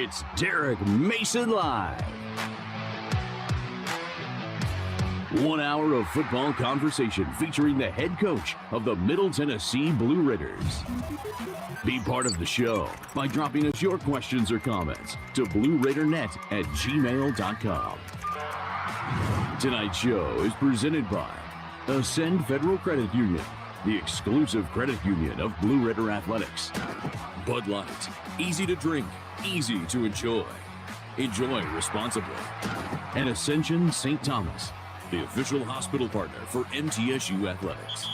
It's Derek Mason Live. 1 hour of football conversation featuring the head coach of the Middle Tennessee Blue Raiders. Be part of the show by dropping us your questions or comments to blueraidernet@gmail.com. Tonight's show is presented by Ascend Federal Credit Union, the exclusive credit union of Blue Raider Athletics. Bud Light, easy to drink, easy to enjoy. Enjoy responsibly. And Ascension St. Thomas, the official hospital partner for MTSU Athletics.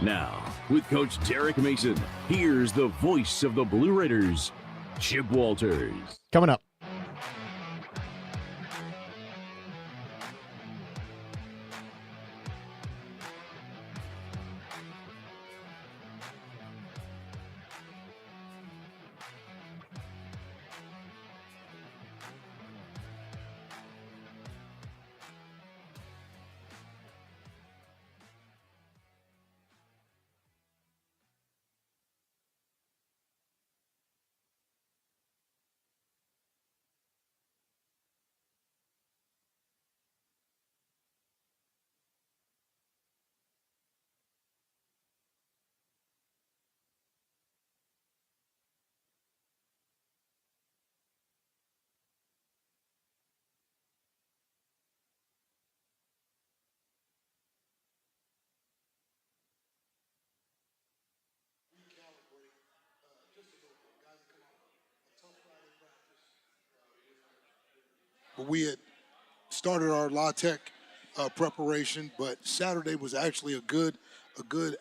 Now, with Coach Derek Mason, here's the voice of the Blue Raiders, Chip Walters. Coming up. But we had started our La Tech preparation, but Saturday was actually a good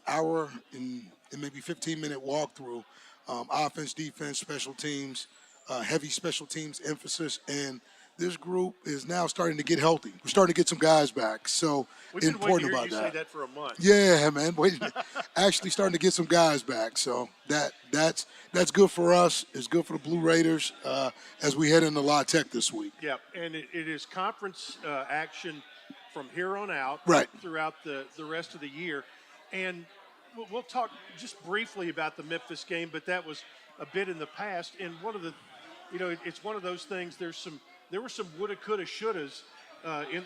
hour and maybe 15-minute walkthrough. Offense, defense, special teams, heavy special teams emphasis, and this group is now starting to get healthy. We're starting to get some guys back, so We've been important waiting to hear about you that. say that for a month. Yeah, man. Actually starting to get some guys back. So that's good for us. It's good for the Blue Raiders as we head into La Tech this week. Yeah, and it is conference action from here on out Right. throughout the rest of the year. And we'll talk just briefly about the Memphis game, but that was a bit in the past. And one of the, it's one of those things, there were some woulda, coulda, shouldas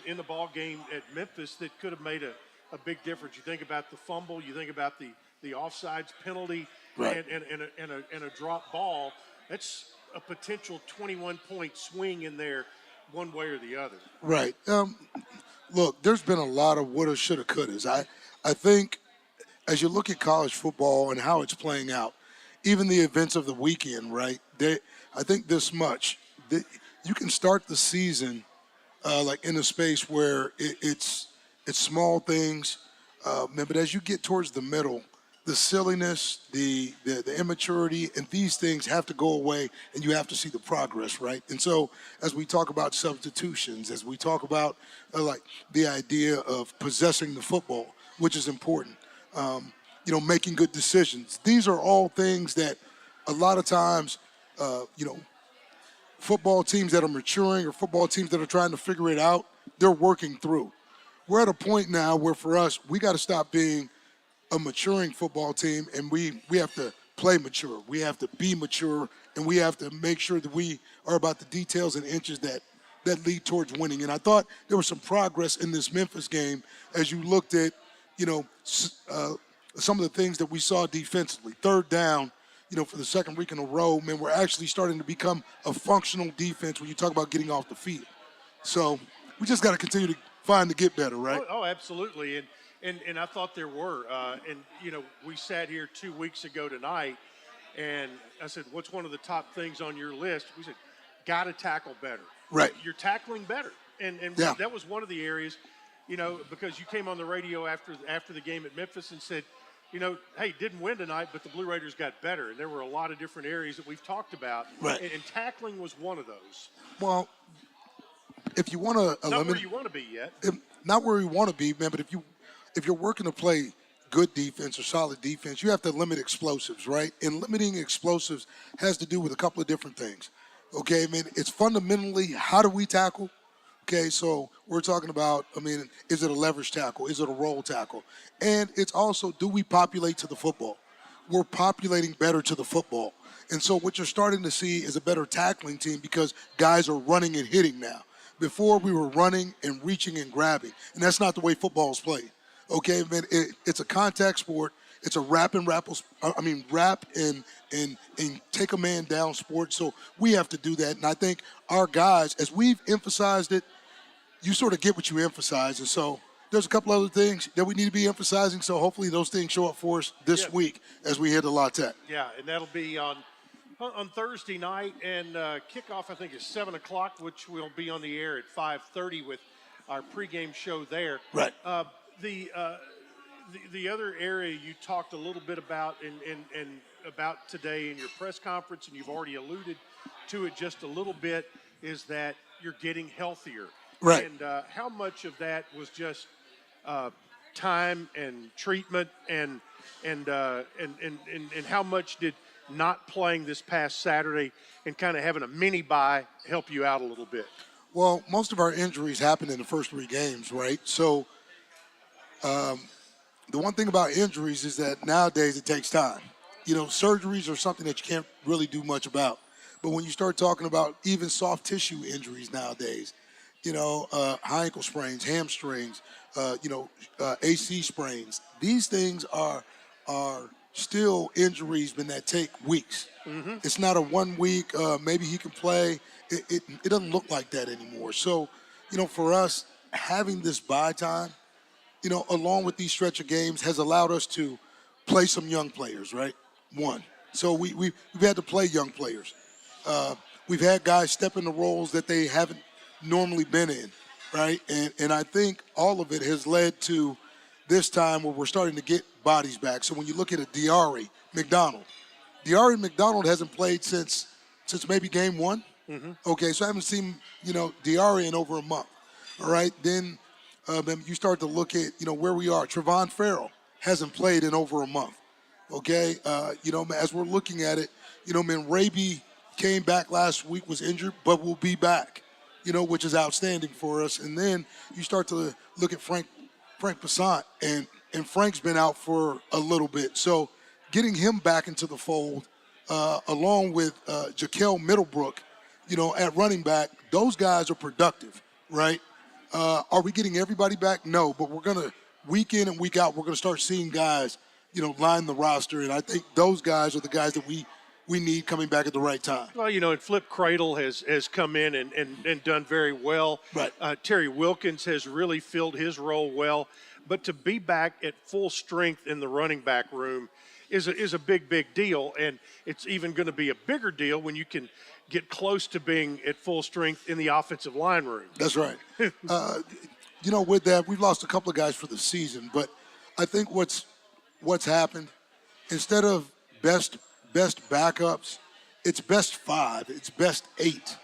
in the ball game at Memphis that could have made a big difference. You think about the fumble, you think about the offsides penalty, Right. and a drop ball. That's a potential 21-point swing in there one way or the other. Right. Look, there's been a lot of woulda, shoulda, couldas. I think as you look at college football and how it's playing out, even the events of the weekend, right? I think this much. You can start the season like in a space where it's small things, but as you get towards the middle, the silliness, the immaturity, and these things have to go away, and you have to see the progress, right? And so, as we talk about substitutions, as we talk about like the idea of possessing the football, which is important, making good decisions. These are all things that a lot of times, football teams that are maturing or football teams that are trying to figure it out, they're working through. We're at a point now where for us, we got to stop being a maturing football team, and we have to play mature. We have to be mature, and we have to make sure that we are about the details and inches that lead towards winning. And I thought there was some progress in this Memphis game as you looked at, some of the things that we saw defensively. Third down, for the second week in a row, man, we're actually starting to become a functional defense when you talk about getting off the field. So we just got to continue to find to get better, right? Oh, absolutely. And I thought there were. We sat here 2 weeks ago tonight, and I said, what's one of the top things on your list? We said, got to tackle better. Right. You're tackling better. And yeah. That was one of the areas, because you came on the radio after the game at Memphis and said, hey, didn't win tonight, but the Blue Raiders got better. And there were a lot of different areas that we've talked about. Right. And tackling was one of those. Well, if you want to not where you want to be yet. Not where we want to be, man, but if you're working to play good defense or solid defense, you have to limit explosives, right? And limiting explosives has to do with a couple of different things. Okay, I mean, it's fundamentally how do we tackle? Okay, so we're talking about, is it a leverage tackle? Is it a roll tackle? And it's also, do we populate to the football? We're populating better to the football. And so what you're starting to see is a better tackling team because guys are running and hitting now. Before we were running and reaching and grabbing, and that's not the way football is played. Okay, man, it's a contact sport. It's a wrap and take a man down sport. So we have to do that. And I think our guys, as we've emphasized it, you sort of get what you emphasize. And so there's a couple other things that we need to be emphasizing. So hopefully those things show up for us this week as we head to La Tech. Yeah, and that'll be on Thursday night, and kickoff I think is 7 o'clock, which will be on the air at 5:30 with our pregame show there. Right. The other area you talked a little bit about and about today in your press conference, and you've already alluded to it just a little bit, is that you're getting healthier. Right. And how much of that was just time and treatment, and how much did not playing this past Saturday and kind of having a mini bye help you out a little bit? Well, most of our injuries happened in the first 3 games, right? So the one thing about injuries is that nowadays it takes time. You know, surgeries are something that you can't really do much about. But when you start talking about even soft tissue injuries nowadays, you know, high ankle sprains, hamstrings, AC sprains, these things are still injuries that take weeks. Mm-hmm. It's not a 1 week, maybe he can play. It doesn't look like that anymore. So, you know, for us, having this bye time, you know, along with these stretch of games has allowed us to play some young players, right? One. So we've had to play young players. We've had guys step into roles that they haven't normally been in, right? And I think all of it has led to this time where we're starting to get bodies back. So when you look at a Diari McDonald hasn't played since maybe game 1. Mm-hmm. Okay, so I haven't seen, you know, Diari in over a month. All right, then you start to look at, you know, where we are. Trevon Farrell hasn't played in over a month. Okay, you know, as we're looking at it, you know, Raby came back last week, was injured, but will be back, you know, which is outstanding for us. And then you start to look at Frank Passant, and Frank's been out for a little bit. So getting him back into the fold, along with Jaquel Middlebrook, you know, at running back, those guys are productive, right? Are we getting everybody back? No, but we're going to, week in and week out, we're going to start seeing guys, you know, line the roster. And I think those guys are the guys that we need coming back at the right time. Well, you know, and Flip Cradle has come in and done very well. Right. Terry Wilkins has really filled his role well. But to be back at full strength in the running back room is a big deal. And it's even going to be a bigger deal when you can get close to being at full strength in the offensive line room. That's right. You know, with that, we've lost a couple of guys for the season. But I think what's happened, instead of best backups, it's best 5, it's best 8.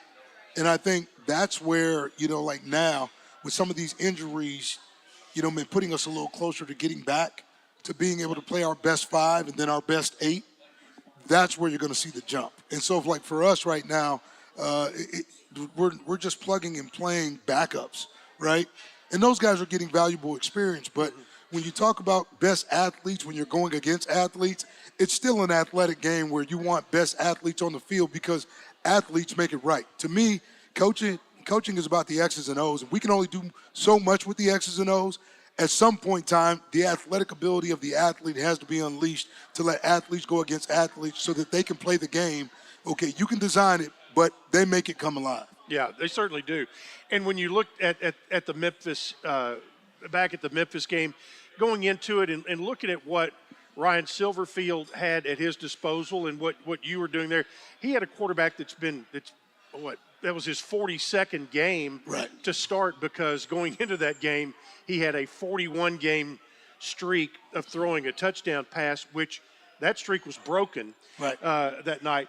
And I think that's where, you know, like now with some of these injuries, you know, been putting us a little closer to getting back to being able to play our best 5 and then our best 8. That's where you're going to see the jump. And so, like for us right now, we're just plugging and playing backups, right? And those guys are getting valuable experience. But when you talk about best athletes, when you're going against athletes, it's still an athletic game where you want best athletes on the field because athletes make it right. To me, coaching is about the X's and O's. And we can only do so much with the X's and O's. At some point in time, the athletic ability of the athlete has to be unleashed to let athletes go against athletes so that they can play the game. Okay, you can design it, but they make it come alive. Yeah, they certainly do. And when you look at the Memphis, back at the Memphis game, going into it and looking at what Ryan Silverfield had at his disposal and what you were doing there, he had a quarterback that was his 42nd game to start, because going into that game, he had a 41-game streak of throwing a touchdown pass, which that streak was broken that night.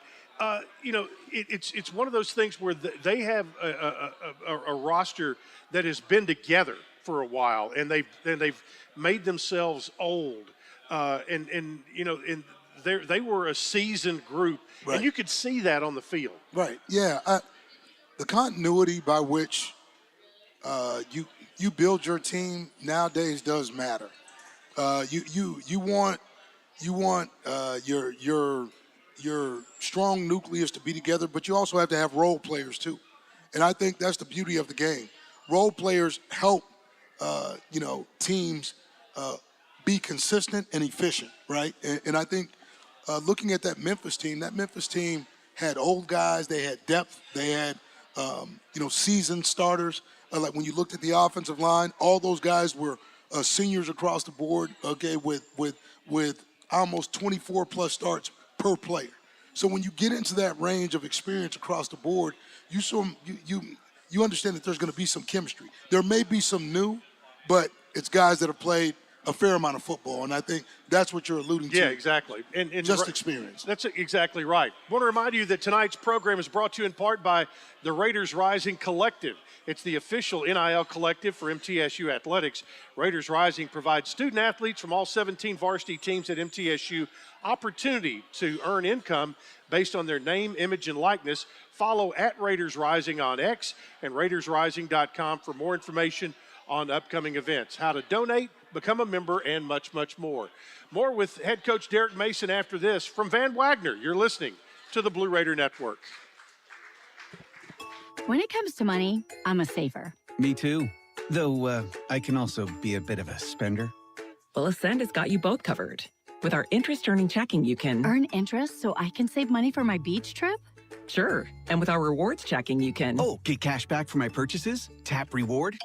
You know, it's one of those things where they have a roster that has been together for a while, and they've made themselves old, and you know, and they were a seasoned group, and you could see that on the field. Right. Yeah. The continuity by which you build your team nowadays does matter. You want your your strong nucleus to be together, but you also have to have role players too. And I think that's the beauty of the game. Role players help, teams be consistent and efficient, right? And I think looking at that Memphis team had old guys, they had depth, they had, seasoned starters. Like when you looked at the offensive line, all those guys were seniors across the board, okay, with almost 24 plus starts per player. So when you get into that range of experience across the board, you understand that there's going to be some chemistry. There may be some new, but it's guys that have played a fair amount of football, and I think that's what you're alluding to. Yeah, exactly. And just experience. That's exactly right. I want to remind you that tonight's program is brought to you in part by the Raiders Rising Collective. It's the official NIL collective for MTSU Athletics. Raiders Rising provides student athletes from all 17 varsity teams at MTSU opportunity to earn income based on their name, image, and likeness. Follow at Raiders Rising on X and RaidersRising.com for more information on upcoming events, how to donate, become a member, and much, much more. More with head coach Derek Mason after this. From Van Wagner, you're listening to the Blue Raider Network. When it comes to money, I'm a saver. Me too. Though I can also be a bit of a spender. Well, Ascend has got you both covered. With our interest-earning checking, you can Earn interest so I can save money for my beach trip? Sure. And with our rewards checking, you can Get cash back for my purchases? Tap reward?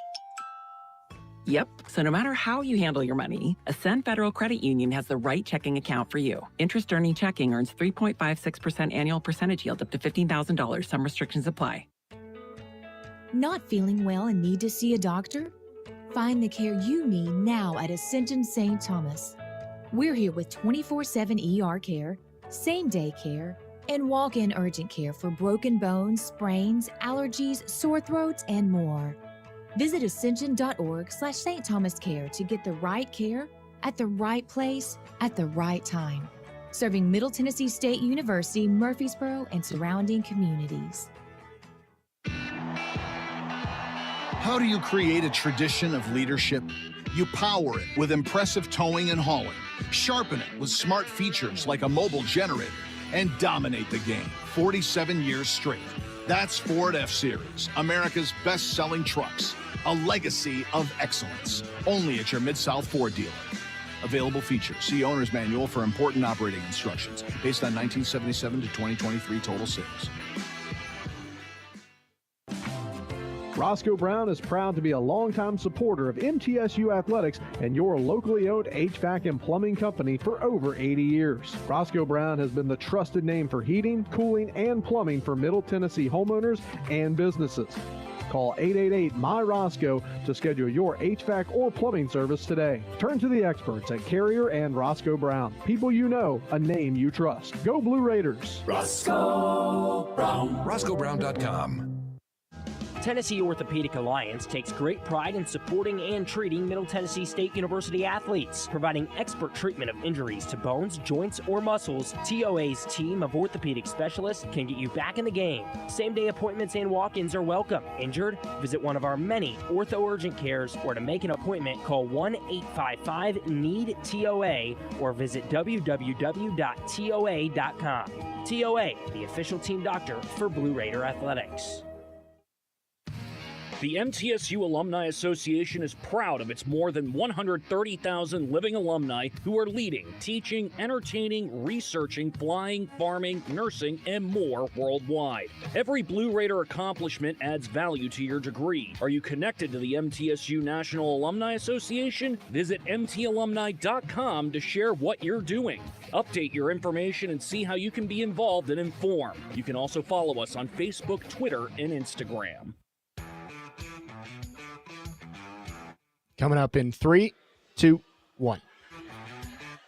Yep. So no matter how you handle your money, Ascend Federal Credit Union has the right checking account for you. Interest-earning checking earns 3.56% annual percentage yield up to $15,000. Some restrictions apply. Not feeling well and need to see a doctor? Find the care you need now at Ascension St. Thomas. We're here with 24/7 ER care, same-day care, and walk-in urgent care for broken bones, sprains, allergies, sore throats, and more. Visit ascension.org/St. Thomas Care to get the right care at the right place at the right time. Serving Middle Tennessee State University, Murfreesboro, and surrounding communities. How do you create a tradition of leadership? You power it with impressive towing and hauling, sharpen it with smart features like a mobile generator, and dominate the game 47 years straight. That's Ford F-Series, America's best-selling trucks, a legacy of excellence. Only at your Mid-South Ford dealer. Available features. See Owner's Manual for important operating instructions based on 1977 to 2023 total sales. Roscoe Brown is proud to be a longtime supporter of MTSU Athletics and your locally owned HVAC and plumbing company for over 80 years. Roscoe Brown has been the trusted name for heating, cooling, and plumbing for Middle Tennessee homeowners and businesses. Call 888-MY-ROSCOE to schedule your HVAC or plumbing service today. Turn to the experts at Carrier and Roscoe Brown. People you know, a name you trust. Go Blue Raiders. Roscoe Brown. RoscoeBrown.com. Tennessee Orthopedic Alliance takes great pride in supporting and treating Middle Tennessee State University athletes, providing expert treatment of injuries to bones, joints, or muscles. TOA's team of orthopedic specialists can get you back in the game. Same-day appointments and walk-ins are welcome. Injured? Visit one of our many ortho urgent cares, or to make an appointment, call 1-855-NEED-TOA or visit www.toa.com. TOA, the official team doctor for Blue Raider Athletics. The MTSU Alumni Association is proud of its more than 130,000 living alumni who are leading, teaching, entertaining, researching, flying, farming, nursing, and more worldwide. Every Blue Raider accomplishment adds value to your degree. Are you connected to the MTSU National Alumni Association? Visit mtalumni.com to share what you're doing. Update your information and see how you can be involved and informed. You can also follow us on Facebook, Twitter, and Instagram. Coming up in 3, 2, 1.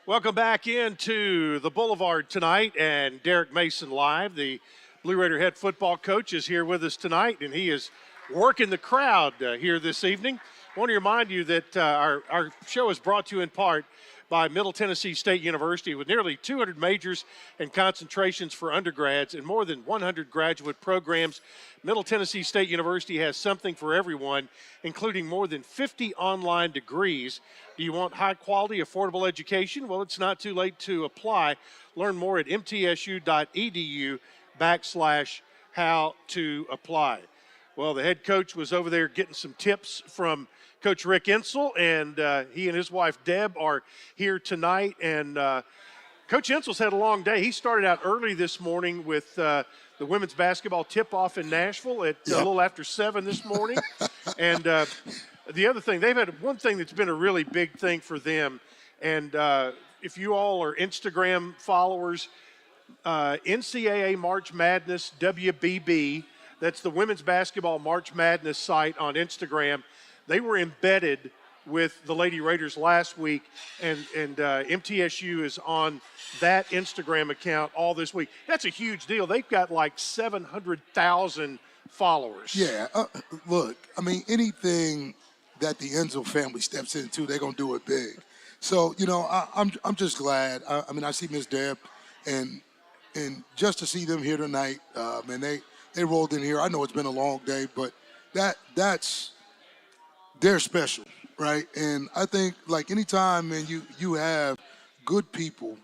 Welcome back into the Boulevard tonight, and Derek Mason live. The Blue Raider head football coach is here with us tonight, and he is working the crowd here this evening. I want to remind you that our show is brought to you in part by Middle Tennessee State University, with nearly 200 majors and concentrations for undergrads and more than 100 graduate programs. Middle Tennessee State University has something for everyone, including more than 50 online degrees. Do you want high-quality, affordable education? Well, it's not too late to apply. Learn more at mtsu.edu/how to apply. Well, the head coach was over there getting some tips from Coach Rick Insell, and he and his wife Deb are here tonight. And Coach Insell's had a long day. He started out early this morning with the women's basketball tip-off in Nashville at a little after 7 this morning. And the other thing, they've had one thing that's been a really big thing for them. And if you all are Instagram followers, NCAA March Madness WBB, that's the Women's Basketball March Madness site on Instagram. They were embedded with the Lady Raiders last week, and MTSU is on that Instagram account all this week. That's a huge deal. They've got like 700,000 followers. Yeah, look, I mean, anything that the Enzo family steps into, they're going to do it big. So, you know, I'm just glad. I mean, I see Miss Deb, and just to see them here tonight, and they rolled in here. I know it's been a long day, but they're special, right? And I think, like, anytime, man, you have good people,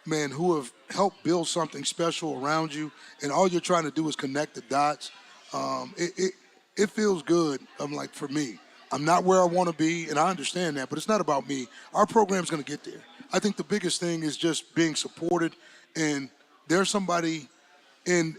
man, who have helped build something special around you, and all you're trying to do is connect the dots, it feels good, like, for me. I'm not where I want to be, and I understand that, but it's not about me. Our program's going to get there. I think the biggest thing is just being supported, and there's somebody in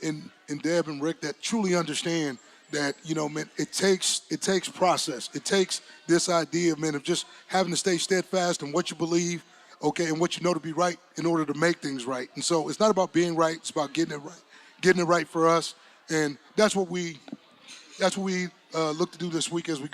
Deb and Rick that truly understand that, you know, man, it takes process. It takes this idea, man, of just having to stay steadfast in what you believe, okay, and what you know to be right in order to make things right. And so it's not about being right, it's about getting it right for us. And that's what we look to do this week as we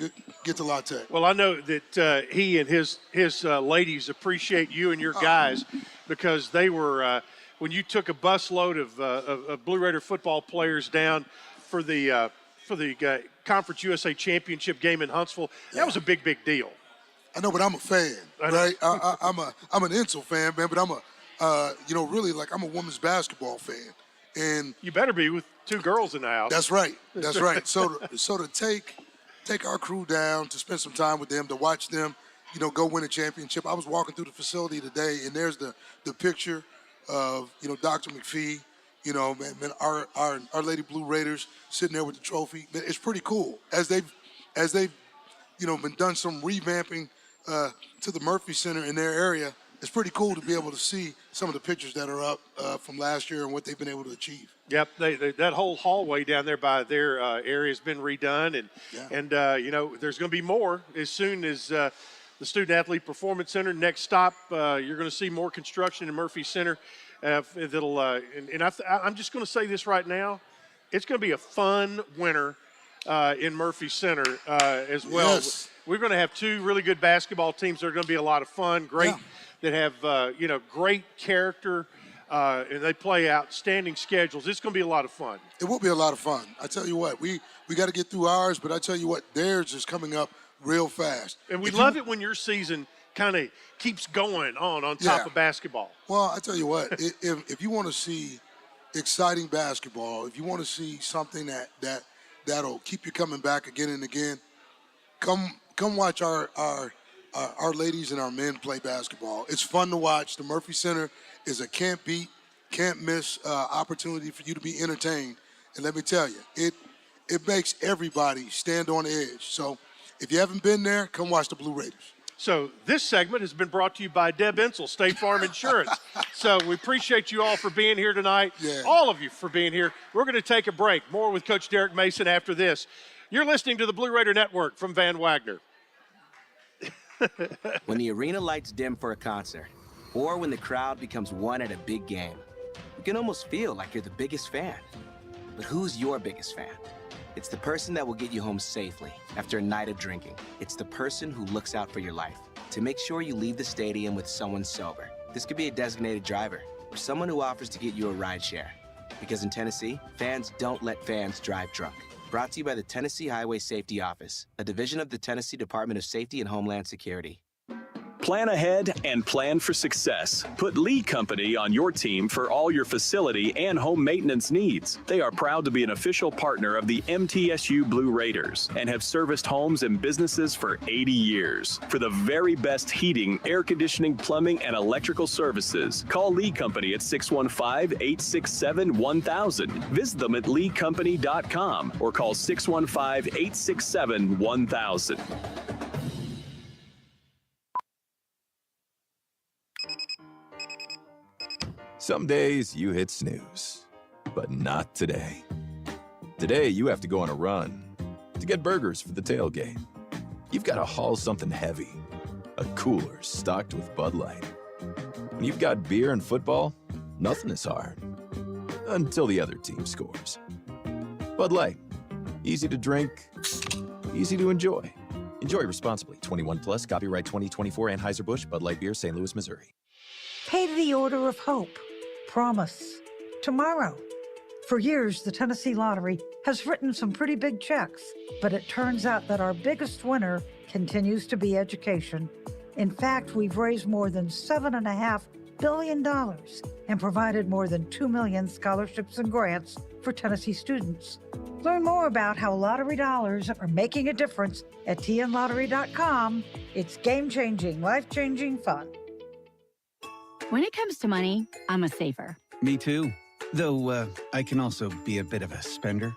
get to La Tech. Well, I know that he and his ladies appreciate you and your guys, because they were when you took a busload of Blue Raider football players down for the Conference USA Championship game in Huntsville. That was a big deal. I know, but I'm a fan, right? I'm an Insell fan, man, but I'm really, like, I'm a women's basketball fan. And you better be with two girls in the house. That's right. That's right. So to take our crew down, to spend some time with them, to watch them, you know, go win a championship. I was walking through the facility today, and there's the picture of, you know, Dr. McPhee, you know, man, our Lady Blue Raiders sitting there with the trophy. It's pretty cool. As they've you know, been done some revamping to the Murphy Center in their area. It's pretty cool to be able to see some of the pictures that are up from last year and what they've been able to achieve. Yep, that whole hallway down there by their area has been redone, and you know, there's going to be more as soon as the Student Athlete Performance Center. Next stop, you're going to see more construction in Murphy Center. That'll I'm just going to say this right now: it's going to be a fun winter in Murphy Center as well. Yes. We're going to have two really good basketball teams that are going to be a lot of fun. Great. Yeah. That have, you know, great character, and they play outstanding schedules. It's going to be a lot of fun. It will be a lot of fun. I tell you what, we got to get through ours, but I tell you what, theirs is coming up real fast. And we love it when your season kind of keeps going on top of basketball. Well, I tell you what, if you want to see exciting basketball, if you want to see something that'll keep you coming back again and again, come watch our ladies and our men play basketball. It's fun to watch. The Murphy Center is a can't beat, can't miss opportunity for you to be entertained. And let me tell you, it makes everybody stand on the edge. So if you haven't been there, come watch the Blue Raiders. So this segment has been brought to you by Deb Insell, State Farm Insurance. So we appreciate you all for being here tonight, all of you for being here. We're going to take a break. More with Coach Derek Mason after this. You're listening to the Blue Raider Network from Van Wagner. When the arena lights dim for a concert, or when the crowd becomes one at a big game, you can almost feel like you're the biggest fan. But who's your biggest fan? It's the person that will get you home safely after a night of drinking. It's the person who looks out for your life to make sure you leave the stadium with someone sober. This could be a designated driver or someone who offers to get you a ride share. Because in Tennessee, fans don't let fans drive drunk. Brought to you by the Tennessee Highway Safety Office, a division of the Tennessee Department of Safety and Homeland Security. Plan ahead and plan for success. Put Lee Company on your team for all your facility and home maintenance needs. They are proud to be an official partner of the MTSU Blue Raiders and have serviced homes and businesses for 80 years. For the very best heating, air conditioning, plumbing, and electrical services, call Lee Company at 615-867-1000. Visit them at leecompany.com or call 615-867-1000. Some days you hit snooze, but not today. Today you have to go on a run to get burgers for the tailgate. You've got to haul something heavy, a cooler stocked with Bud Light. When you've got beer and football, nothing is hard, until the other team scores. Bud Light, easy to drink, easy to enjoy. Enjoy responsibly. 21 plus, copyright 2024 Anheuser-Busch, Bud Light Beer, St. Louis, Missouri. Pay the Order of Hope. Promise. Tomorrow. For years, the Tennessee Lottery has written some pretty big checks, but it turns out that our biggest winner continues to be education. In fact, we've raised more than $7.5 billion and provided more than 2 million scholarships and grants for Tennessee students. Learn more about how lottery dollars are making a difference at tnlottery.com. It's game-changing, life-changing fun. When it comes to money, I'm a saver. Me too. Though I can also be a bit of a spender.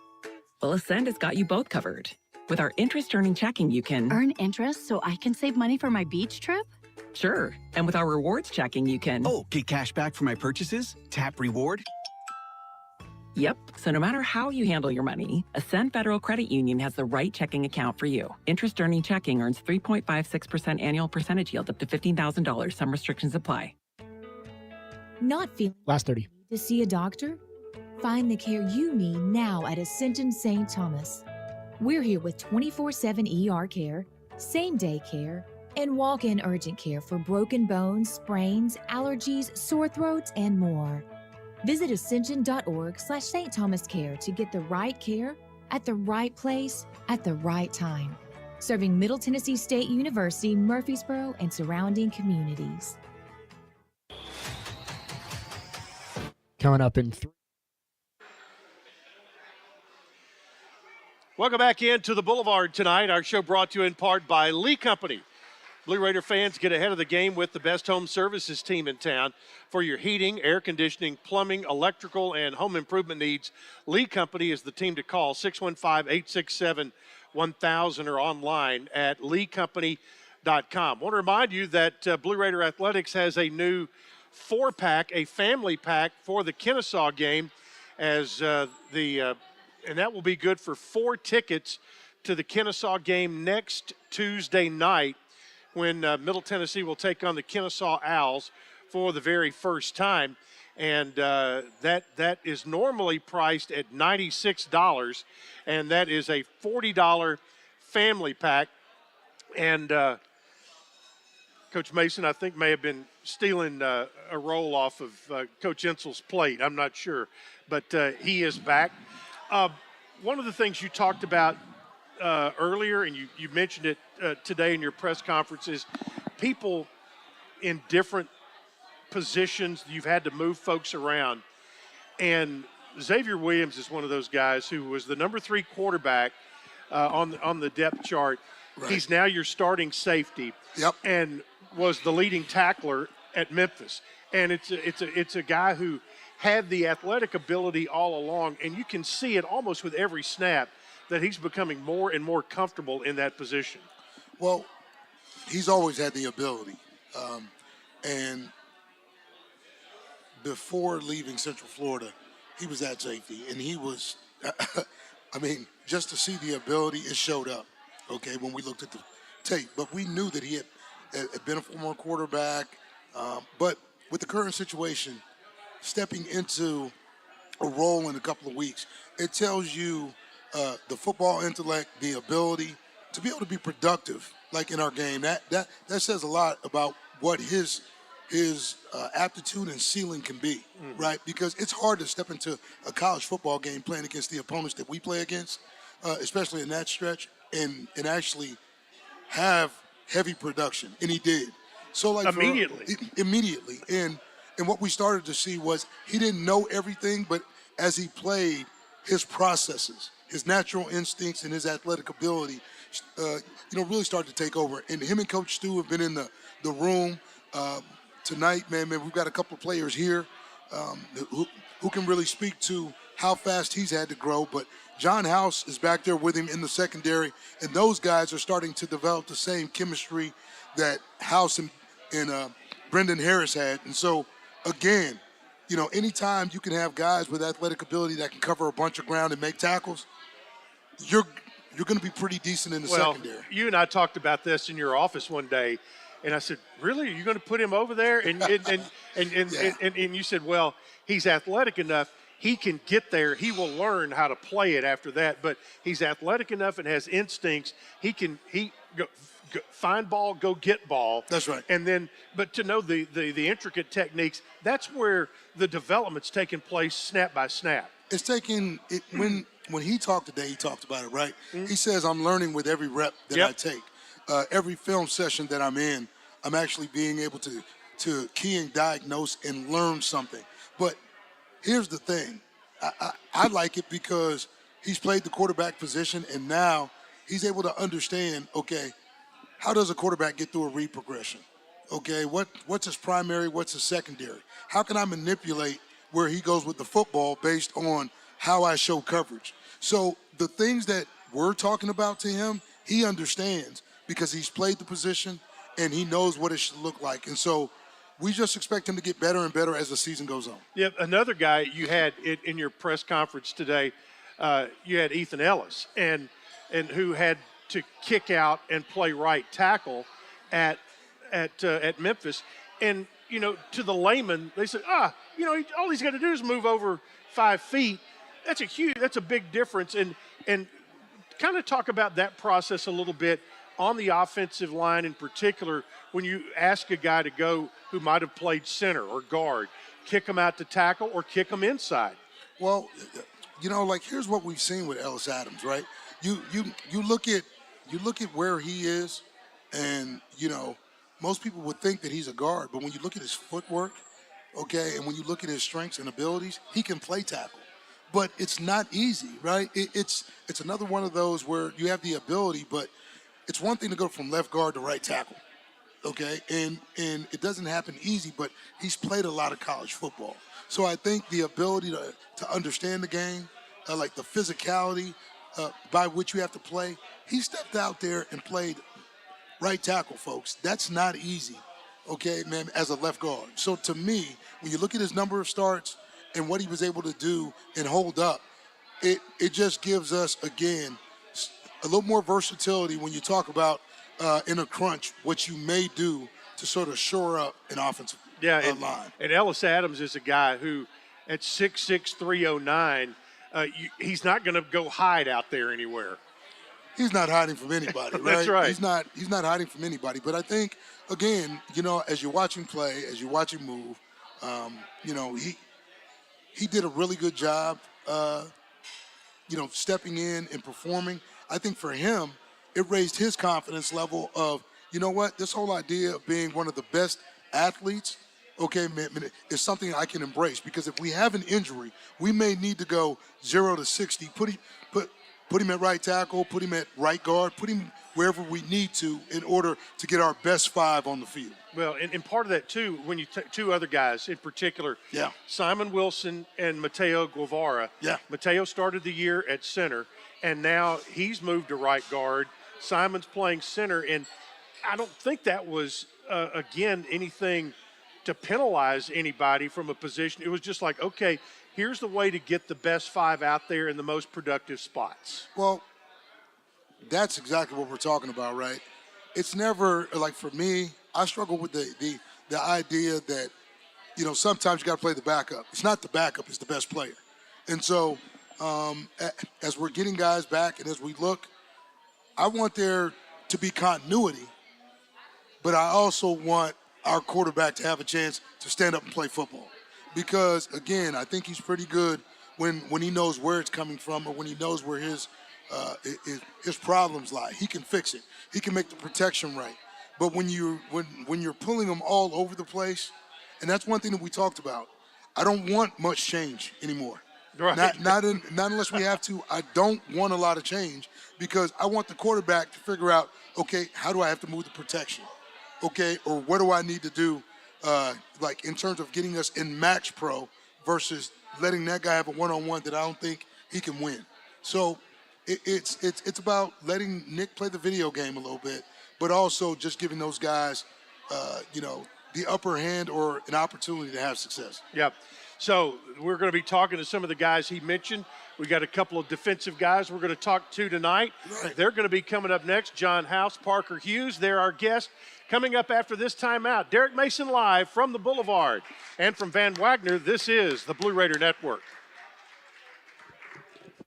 Well, Ascend has got you both covered. With our interest-earning checking, you can earn interest so I can save money for my beach trip? Sure. And with our rewards checking, you can get cash back for my purchases? Tap reward? Yep. So no matter how you handle your money, Ascend Federal Credit Union has the right checking account for you. Interest-earning checking earns 3.56% annual percentage yield up to $15,000. Some restrictions apply. Not feeling last 30 to see a doctor? Find the care you need now at Ascension St. Thomas. We're here with 24/7 ER care, same-day care, and walk-in urgent care for broken bones, sprains, allergies, sore throats, and more. Visit ascension.org/St. Thomas Care to get the right care at the right place at the right time. Serving Middle Tennessee State University, Murfreesboro, and surrounding communities. Coming up in 3. Welcome back into the Boulevard tonight. Our show brought to you in part by Lee Company. Blue Raider fans, get ahead of the game with the best home services team in town. For your heating, air conditioning, plumbing, electrical, and home improvement needs, Lee Company is the team to call, 615-867-1000 or online at leecompany.com. I want to remind you that Blue Raider Athletics has a new 4-pack, a family pack for the Kennesaw game, and that will be good for 4 tickets to the Kennesaw game next Tuesday night when Middle Tennessee will take on the Kennesaw Owls for the very first time. And that is normally priced at $96, and that is a $40 family pack. And Coach Mason, I think, may have been stealing a roll off of Coach Ensel's plate. I'm not sure, but he is back. One of the things you talked about earlier, and you mentioned it today in your press conference, is people in different positions. You've had to move folks around. And Xavier Williams is one of those guys who was the number 3 quarterback on the depth chart. Right. He's now your starting safety. Yep. And was the leading tackler at Memphis. And it's a guy who had the athletic ability all along, and you can see it almost with every snap that he's becoming more and more comfortable in that position. Well, he's always had the ability. And before leaving Central Florida, he was at safety, and he was, I mean, just to see the ability, it showed up, okay, when we looked at the tape. But we knew that he had been a former quarterback. But with the current situation, stepping into a role in a couple of weeks, it tells you the football intellect, the ability to be able to be productive, like in our game. That says a lot about what his aptitude and ceiling can be, right? Because it's hard to step into a college football game playing against the opponents that we play against. especially in that stretch, and actually have heavy production, and he did. So like immediately, and what we started to see was he didn't know everything, but as he played, his processes, his natural instincts, and his athletic ability, really started to take over. And him and Coach Stu have been in the room tonight, man. We've got a couple of players here who can really speak to how fast he's had to grow, but John House is back there with him in the secondary, and those guys are starting to develop the same chemistry that House and Brendan Harris had. And so, again, anytime you can have guys with athletic ability that can cover a bunch of ground and make tackles, you're going to be pretty decent in the secondary. You and I talked about this in your office one day, and I said, "Really? Are you going to put him over there?" And you said, "Well, he's athletic enough. He can get there. He will learn how to play it after that. But he's athletic enough and has instincts. He go find ball, go get ball. That's right. And then, but to know the intricate techniques, that's where the development's taking place, snap by snap. It's taking it when he talked today. He talked about it, right? Mm-hmm. He says, "I'm learning with every rep that I take. Every film session that I'm in, I'm actually being able to key and diagnose and learn something." But here's the thing. I like it because he's played the quarterback position, and now he's able to understand, okay, how does a quarterback get through a read progression? Okay, what's his primary, what's his secondary? How can I manipulate where he goes with the football based on how I show coverage? So the things that we're talking about to him, he understands because he's played the position and he knows what it should look like. And so we just expect him to get better and better as the season goes on. Yep, another guy you had in your press conference today, you had Ethan Ellis, and who had to kick out and play right tackle at Memphis. And, to the layman, they said, all he's got to do is move over 5 feet. That's a big difference. And kind of talk about that process a little bit on the offensive line in particular, when you ask a guy to go who might have played center or guard, kick him out to tackle or kick him inside. Well, here's what we've seen with Ellis Adams, right? You look at where he is, and most people would think that he's a guard, but when you look at his footwork, okay, and when you look at his strengths and abilities, he can play tackle. But it's not easy, right? It's another one of those where you have the ability, but it's one thing to go from left guard to right tackle, okay? And it doesn't happen easy, but he's played a lot of college football. So I think the ability to understand the game, like the physicality by which you have to play, he stepped out there and played right tackle, folks. That's not easy, okay, man, as a left guard. So to me, when you look at his number of starts and what he was able to do and hold up, it just gives us, again, a little more versatility when you talk about in a crunch what you may do to sort of shore up an offensive line. And Ellis Adams is a guy who, at 6'6", 309, he's not going to go hide out there anywhere. He's not hiding from anybody, right? That's right. He's not hiding from anybody. But I think, again, as you watch him play, as you watch him move, he did a really good job, stepping in and performing. I think for him, it raised his confidence level of, this whole idea of being one of the best athletes, okay, man, is something I can embrace. Because if we have an injury, we may need to go 0 to 60, put him at right tackle, put him at right guard, put him wherever we need to in order to get our best 5 on the field. Well, and part of that, too, when you take 2 other guys in particular, Simon Wilson and Mateo Guevara. Yeah. Mateo started the year at center, and now he's moved to right guard. Simon's playing center, and I don't think that was, again, anything to penalize anybody from a position. It was just like, okay, here's the way to get the best 5 out there in the most productive spots. Well, that's exactly what we're talking about, right? It's never, like for me, I struggle with the idea that, sometimes you got to play the backup. It's not the backup, it's the best player. And so as we're getting guys back and as we look, I want there to be continuity, but I also want our quarterback to have a chance to stand up and play football. Because, again, I think he's pretty good when he knows where it's coming from or when he knows where his his problems lie. He can fix it. He can make the protection right. But when you're pulling them all over the place, and that's one thing that we talked about, I don't want much change anymore. Right. Not unless we have to. I don't want a lot of change because I want the quarterback to figure out, okay, how do I have to move the protection? Okay, or what do I need to do, like in terms of getting us in match pro versus letting that guy have a one-on-one that I don't think he can win. So it's about letting Nick play the video game a little bit, but also just giving those guys, the upper hand or an opportunity to have success. Yep. So we're going to be talking to some of the guys he mentioned. We got a couple of defensive guys we're going to talk to tonight. Right. They're going to be coming up next. John House, Parker Hughes, they're our guests. Coming up after this timeout, Derek Mason live from the Boulevard. And from Van Wagner, this is the Blue Raider Network.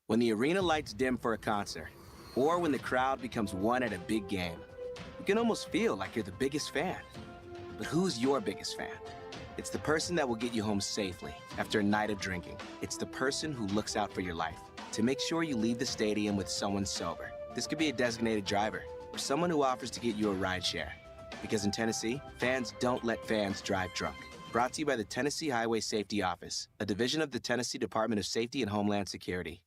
When the arena lights dim for a concert, or when the crowd becomes one at a big game, you can almost feel like you're the biggest fan. But who's your biggest fan? It's the person that will get you home safely after a night of drinking. It's the person who looks out for your life to make sure you leave the stadium with someone sober. This could be a designated driver or someone who offers to get you a ride share. Because in Tennessee, fans don't let fans drive drunk. Brought to you by the Tennessee Highway Safety Office, a division of the Tennessee Department of Safety and Homeland Security.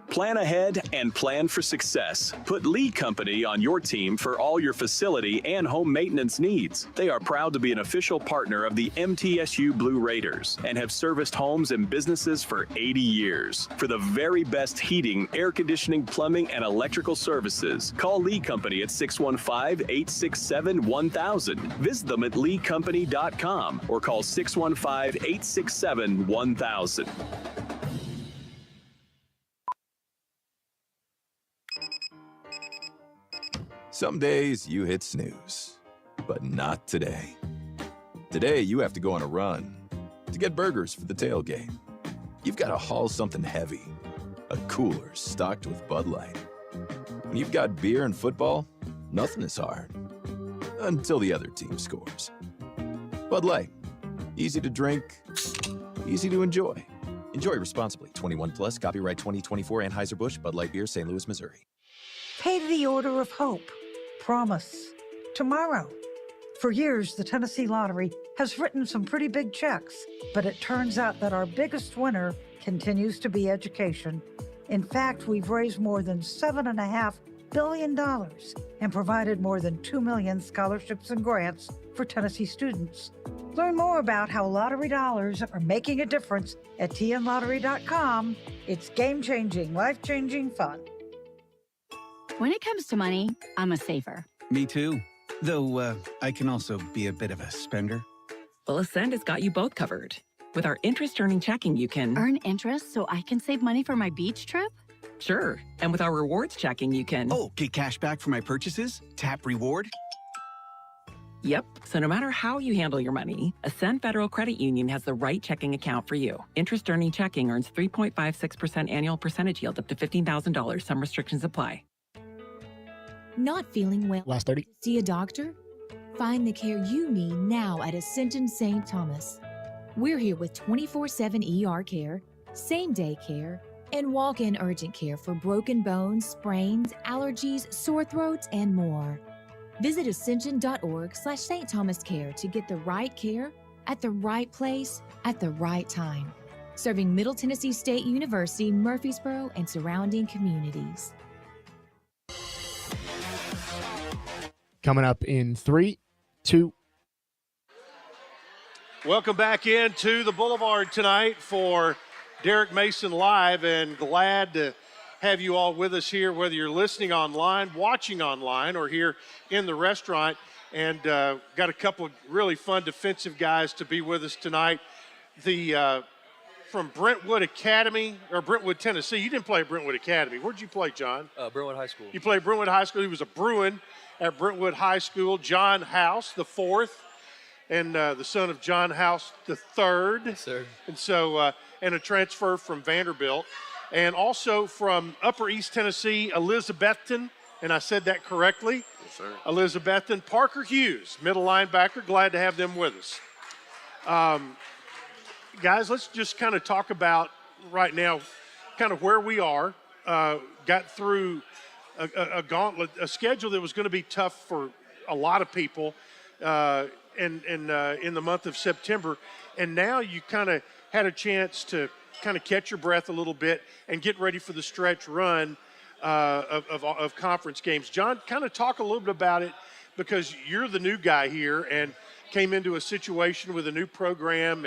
Plan ahead and plan for success. Put Lee Company on your team for all your facility and home maintenance needs. They are proud to be an official partner of the MTSU Blue Raiders and have serviced homes and businesses for 80 years. For the very best heating, air conditioning, plumbing, and electrical services, call Lee Company at 615-867-1000. Visit them at leecompany.com or call 615-867-1000. Some days you hit snooze, but not today. Today you have to go on a run to get burgers for the tailgate. You've got to haul something heavy, a cooler stocked with Bud Light. When you've got beer and football, nothing is hard, until the other team scores. Bud Light, easy to drink, easy to enjoy. Enjoy responsibly. 21 plus, copyright 2024 Anheuser-Busch, Bud Light Beer, St. Louis, Missouri. Pay the order of hope. Promise. Tomorrow. For years, the Tennessee Lottery has written some pretty big checks, but it turns out that our biggest winner continues to be education. In fact, we've raised more than $7.5 billion and provided more than 2 million scholarships and grants for Tennessee students. Learn more about how lottery dollars are making a difference at tnlottery.com. It's game-changing, life-changing fun. When it comes to money, I'm a saver. Me too. Though I can also be a bit of a spender. Well, Ascend has got you both covered. With our interest-earning checking, you can Earn interest so I can save money for my beach trip? Sure. And with our rewards checking, you can get cash back for my purchases? Tap reward? Yep. So no matter how you handle your money, Ascend Federal Credit Union has the right checking account for you. Interest-earning checking earns 3.56% annual percentage yield up to $15,000. Some restrictions apply. Not feeling well? Last 30. See a doctor? Find the care you need now at Ascension St. Thomas. We're here with 24/7 ER care, same-day care, and walk-in urgent care for broken bones, sprains, allergies, sore throats, and more. Visit ascension.org/St. Thomas Care to get the right care at the right place at the right time. Serving Middle Tennessee State University, Murfreesboro, and surrounding communities. Coming up in 3, 2. Welcome back into the Boulevard tonight for Derek Mason Live, and glad to have you all with us here, whether you're listening online, watching online, or here in the restaurant. And got a couple of really fun defensive guys to be with us tonight. From Brentwood Academy, or Brentwood, Tennessee. You didn't play at Brentwood Academy. Where'd you play, John? Brentwood High School. You played Brentwood High School. He was a Bruin at Brentwood High School. John House, the fourth, and the son of John House, the third. Yes, sir. And so, and a transfer from Vanderbilt. And also from Upper East Tennessee, Elizabethton, and I said that correctly. Yes, sir. Elizabethton. Parker Hughes, middle linebacker. Glad to have them with us. Guys, let's just kind of talk about right now kind of where we are got through a gauntlet, a schedule that was going to be tough for a lot of people in the month of September. And now you kind of had a chance to kind of catch your breath a little bit and get ready for the stretch run of conference games. John, kind of talk a little bit about it, because you're the new guy here and came into a situation with a new program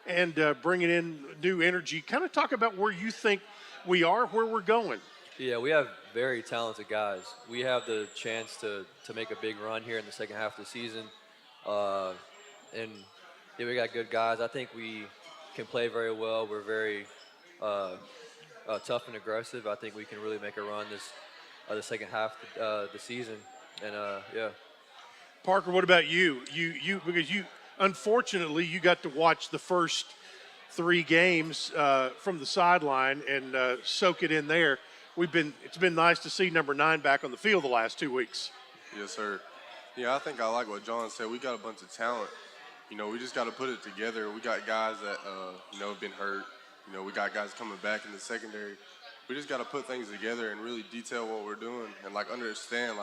and bringing in new energy. Kind of talk about where you think we are, where we're going. Yeah, we have very talented guys. We have the chance to make a big run here in the second half of the season. And yeah, we got good guys. I think we can play very well. We're very tough and aggressive. I think we can really make a run the second half of the season. And yeah. Parker, what about you? You because you unfortunately you got to watch the first 3 games from the sideline and soak it in there. It's been nice to see number 9 back on the field the last 2 weeks. Yes, sir. Yeah, I think I like what John said. We got a bunch of talent. You know, we just got to put it together. We got guys that have been hurt. You know, we got guys coming back in the secondary. We just got to put things together and really detail what we're doing and understand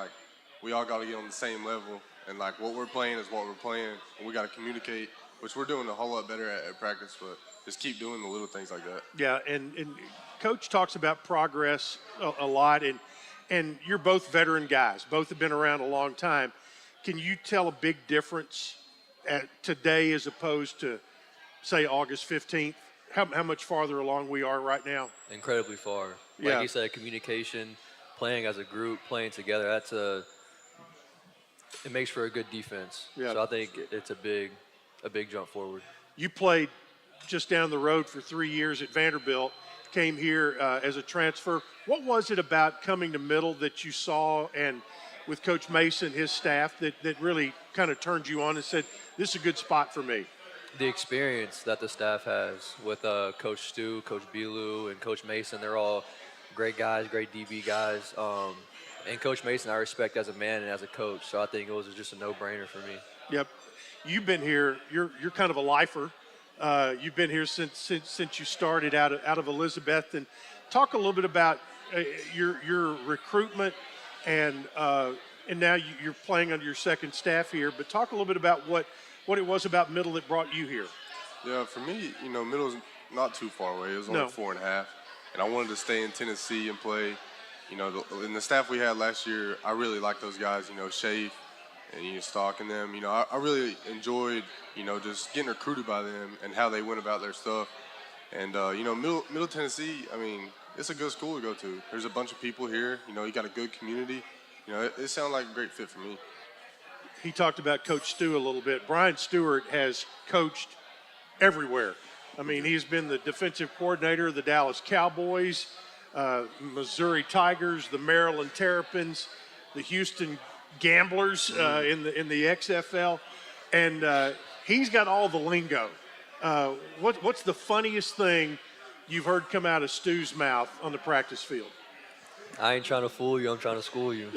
we all got to get on the same level. And what we're playing is what we're playing, and we got to communicate, which we're doing a whole lot better at practice, but just keep doing the little things like that. Yeah, and Coach talks about progress a lot, and you're both veteran guys. Both have been around a long time. Can you tell a big difference today as opposed to, say, August 15th? How much farther along we are right now? Incredibly far. Yeah. Like you said, communication, playing as a group, playing together, it makes for a good defense. Yeah. So I think it's a big jump forward. You played just down the road for 3 years at Vanderbilt, came here as a transfer. What was it about coming to Middle that you saw and with Coach Mason, his staff, that really kind of turned you on and said, this is a good spot for me? The experience that the staff has with Coach Stu, Coach Bilu, and Coach Mason, they're all great guys, great DB guys. And Coach Mason, I respect as a man and as a coach, so I think it was just a no-brainer for me. Yep. You've been here. You're kind of a lifer. You've been here since you started out of Elizabeth. And talk a little bit about your recruitment and now you're playing under your second staff here. But talk a little bit about what it was about Middle that brought you here. Yeah, for me, Middle's not too far away. It was only 4.5, and I wanted to stay in Tennessee and play. In the staff we had last year, I really liked those guys, Shafe and Stock and them. I really enjoyed, just getting recruited by them and how they went about their stuff. And, Middle Tennessee, it's a good school to go to. There's a bunch of people here. You got a good community. It sounded like a great fit for me. He talked about Coach Stu a little bit. Brian Stewart has coached everywhere. He's been the defensive coordinator of the Dallas Cowboys, Missouri Tigers, the Maryland Terrapins, the Houston Gamblers in the XFL, and he's got all the lingo. What's the funniest thing you've heard come out of Stu's mouth on the practice field? I ain't trying to fool you, I'm trying to school you.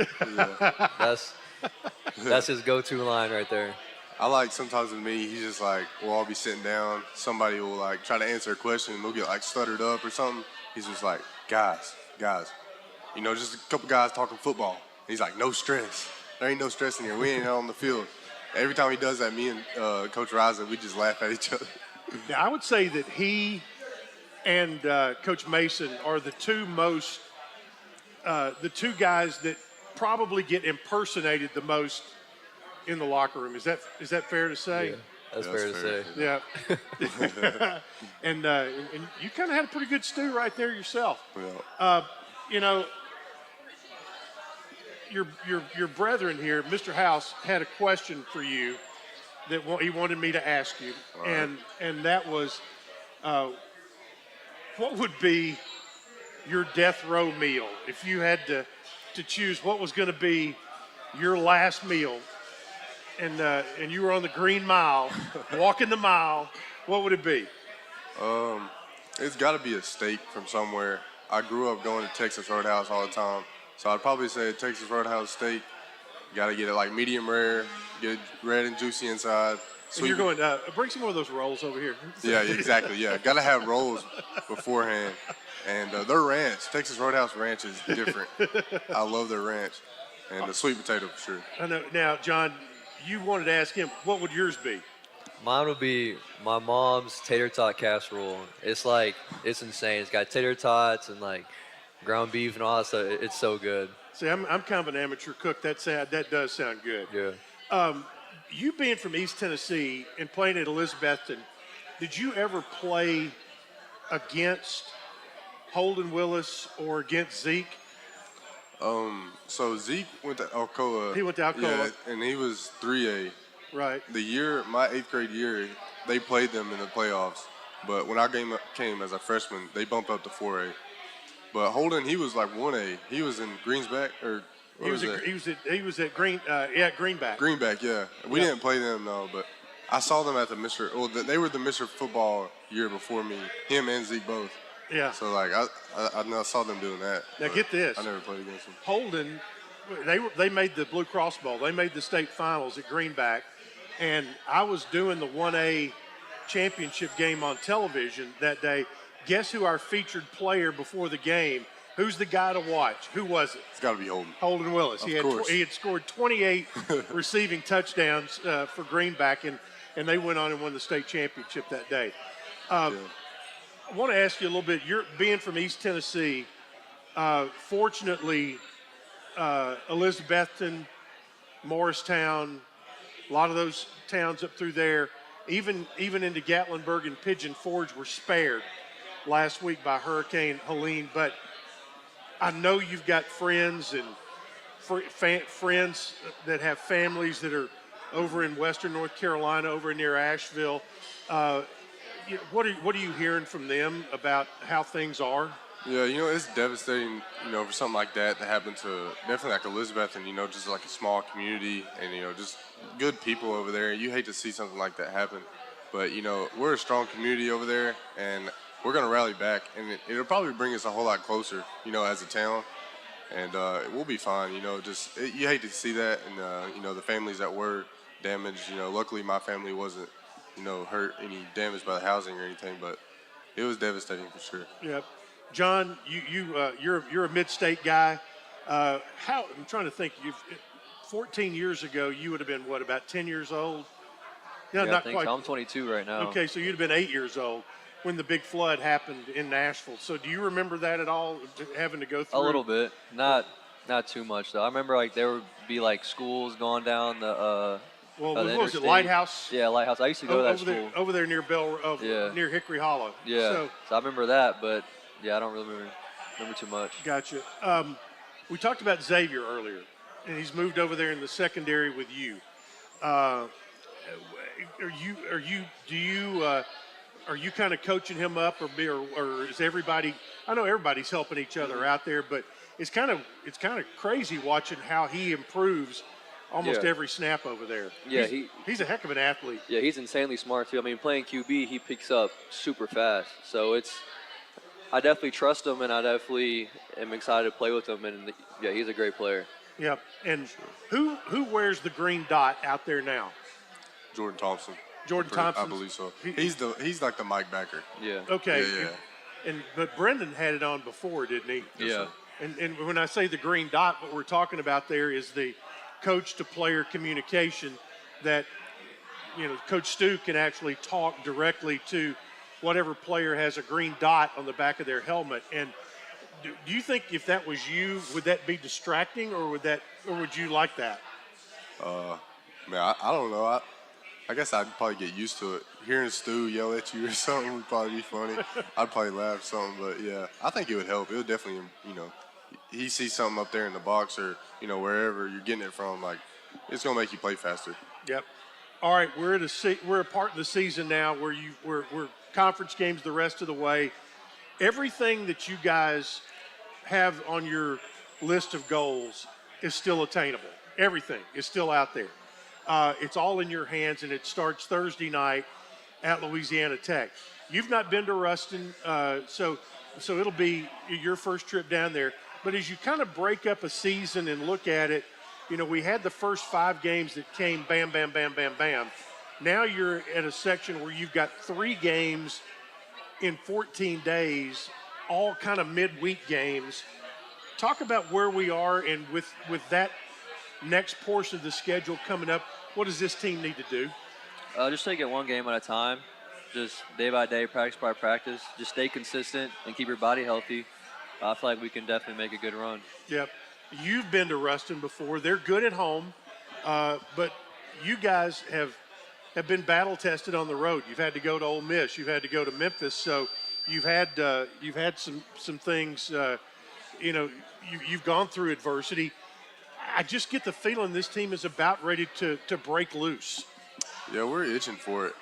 That's his go-to line right there. I like sometimes with me, he's just we'll all be sitting down. Somebody will try to answer a question and we'll get stuttered up or something. He's just guys, just a couple guys talking football. And he's no stress. There ain't no stress in here. We ain't out on the field. Every time he does that, me and Coach Riza, we just laugh at each other. Now, I would say that he and Coach Mason are the two guys that probably get impersonated the most in the locker room. Is that fair to say? Yeah, that's fair to say. Yeah. and you kind of had a pretty good stew right there yourself. Yeah. Your brethren here, Mr. House, had a question for you that he wanted me to ask you, and that was, what would be your death row meal if you had to choose what was going to be your last meal, and you were on the Green Mile, walking the mile? What would it be? It's got to be a steak from somewhere. I grew up going to Texas Roadhouse all the time. So I'd probably say a Texas Roadhouse steak. You got to get it medium rare, get it red and juicy inside, And you're going, bring some more of those rolls over here. Yeah, exactly. Yeah, got to have rolls beforehand. And their ranch, Texas Roadhouse Ranch, is different. I love their ranch. And the sweet potato for sure. I know. Now, John, you wanted to ask him, what would yours be? Mine would be my mom's tater tot casserole. It's insane. It's got tater tots and like ground beef and all that stuff. It's so good. See, I'm kind of an amateur cook. That does sound good. Yeah. You being from East Tennessee and playing at Elizabethton, did you ever play against Holden Willis or against Zeke? So Zeke went to Alcoa. He went to Alcoa. Yeah, and he was 3A. Right. My 8th grade year, they played them in the playoffs. But when I came as a freshman, they bumped up to 4A. But Holden, he was like 1A. He was in Greensback or he was at Greenback. Greenback, yeah. We didn't play them though, but I saw them at the Mr. Well, they were the Mr. Football year before me. Him and Zeke both. Yeah. So like I saw them doing that. Now get this. I never played against them. Holden, they made the Blue Cross Bowl. They made the state finals at Greenback, and I was doing the 1A championship game on television that day. Guess who our featured player before the game? Who's the guy to watch? Who was it? It's got to be Holden. Holden Willis. Of course. He had scored 28 receiving touchdowns for Greenback, and they went on and won the state championship that day. I want to ask you a little bit. You're being from East Tennessee. Fortunately, Elizabethton, Morristown, a lot of those towns up through there, even into Gatlinburg and Pigeon Forge were spared last week by Hurricane Helene. But I know you've got friends and friends that have families that are over in Western North Carolina, over near Asheville. What are you hearing from them about how things are? Yeah, it's devastating, for something like that to happen to definitely like Elizabeth and, just like a small community and, just good people over there. You hate to see something like that happen. But, we're a strong community over there and we're going to rally back. And it'll probably bring us a whole lot closer, as a town. And we'll be fine, you hate to see that. And, the families that were damaged, luckily my family wasn't, hurt any damage by the housing or anything. But it was devastating for sure. Yep. John, you're a mid-state guy. I'm trying to think. 14 years ago, you would have been what, about 10 years old? No, yeah, not I think quite. So. I'm 22 right now. Okay, so you'd have been 8 years old when the big flood happened in Nashville. So do you remember that at all? Having to go through a little bit, not too much though. I remember there would be schools going down the. Well, what was it, Lighthouse? Yeah, Lighthouse. I used to go to that school. Over there near near Hickory Hollow. Yeah. So I remember that, but yeah, I don't really remember too much. Gotcha. We talked about Xavier earlier, and he's moved over there in the secondary with you. Are you kind of coaching him up, or is everybody? I know everybody's helping each other out there, but it's kind of crazy watching how he improves almost every snap over there. Yeah, he's a heck of an athlete. Yeah, he's insanely smart too. I mean, playing QB, he picks up super fast. So I definitely trust him, and I definitely am excited to play with him. And yeah, he's a great player. Yeah, and who wears the green dot out there now? Jordan Thompson. Thompson. I believe so. He's like the Mike Backer. Yeah. Okay. Yeah. But Brendan had it on before, didn't he? Yeah. And when I say the green dot, what we're talking about there is the coach-to-player communication that, Coach Stu can actually talk directly to whatever player has a green dot on the back of their helmet. And do you think if that was you, would that be distracting, or would you like that? I don't know. I guess I'd probably get used to it. Hearing Stu yell at you or something would probably be funny. I'd probably laugh or something, but yeah, I think it would help. It would definitely, he sees something up there in the box or, wherever you're getting it from, it's going to make you play faster. Yep. All right, we're a part of the season now where we're conference games the rest of the way. Everything that you guys have on your list of goals is still attainable. Everything is still out there. It's all in your hands, and it starts Thursday night at Louisiana Tech. You've not been to Ruston, so it'll be your first trip down there. But as you kind of break up a season and look at it, we had the first 5 games that came bam, bam, bam, bam, bam. Now you're at a section where you've got 3 games in 14 days, all kind of midweek games. Talk about where we are, and with that next portion of the schedule coming up, what does this team need to do? Just take it one game at a time, just day by day, practice by practice. Just stay consistent and keep your body healthy. I feel like we can definitely make a good run. Yep. You've been to Ruston before. They're good at home, but you guys have been battle tested on the road. You've had to go to Ole Miss. You've had to go to Memphis. So you've had some things. You've gone through adversity. I just get the feeling this team is about ready to break loose. Yeah, we're itching for it.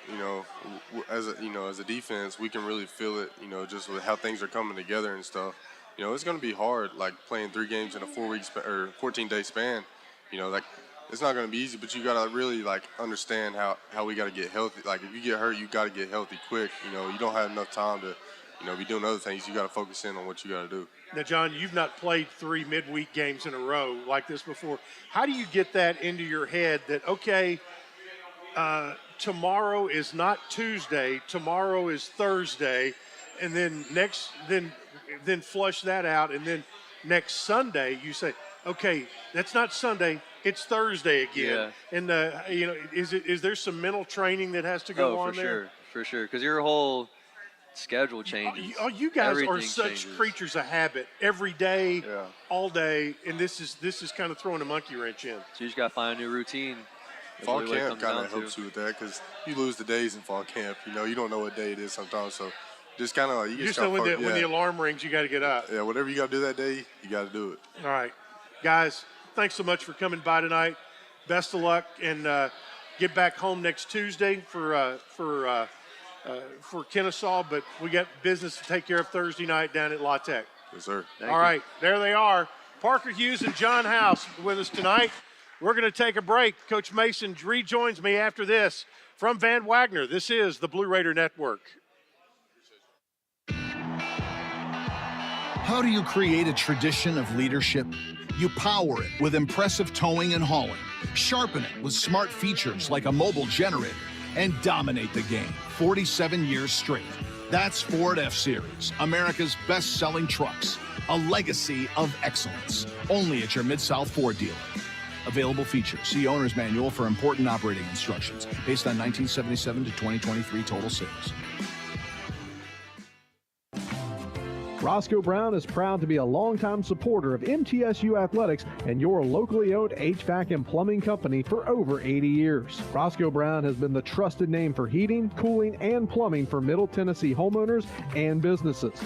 As a defense, we can really feel it. Just with how things are coming together and stuff. It's going to be hard, like playing 3 games in a 14-day span. It's not going to be easy, but you got to really understand how we got to get healthy. Like if you get hurt, you got to get healthy quick. You don't have enough time to, be doing other things. You got to focus in on what you got to do. Now, John, you've not played 3 midweek games in a row like this before. How do you get that into your head that, okay, tomorrow is not Tuesday, tomorrow is Thursday, and then then flush that out, and then next Sunday you say, okay, that's not Sunday, it's Thursday again. Yeah. And is there some mental training that has to go on there? For sure, because your whole schedule changes. You guys Everything are such changes. creatures of habit every day, all day, and this is kind of throwing a monkey wrench in. So you just got to find a new routine. Fall camp kind of helps you with that because you lose the days in fall camp. You don't know what day it is sometimes. So just kind of you just know when the alarm rings, you got to get up. Yeah, whatever you got to do that day, you got to do it. All right, guys, thanks so much for coming by tonight. Best of luck, and get back home next Tuesday for Kennesaw. But we got business to take care of Thursday night down at La Tech. Yes, sir. All right, there they are. Parker Hughes and John House with us tonight. We're going to take a break. Coach Mason rejoins me after this from Van Wagner. This is the Blue Raider Network. How do you create a tradition of leadership? You power it with impressive towing and hauling, sharpen it with smart features like a mobile generator, and dominate the game 47 years straight. That's Ford F-Series, America's best-selling trucks, a legacy of excellence, only at your Mid-South Ford dealer. Available features. See Owner's Manual for important operating instructions based on 1977 to 2023 total sales. Roscoe Brown is proud to be a longtime supporter of MTSU Athletics and your locally owned HVAC and plumbing company for over 80 years. Roscoe Brown has been the trusted name for heating, cooling, and plumbing for Middle Tennessee homeowners and businesses.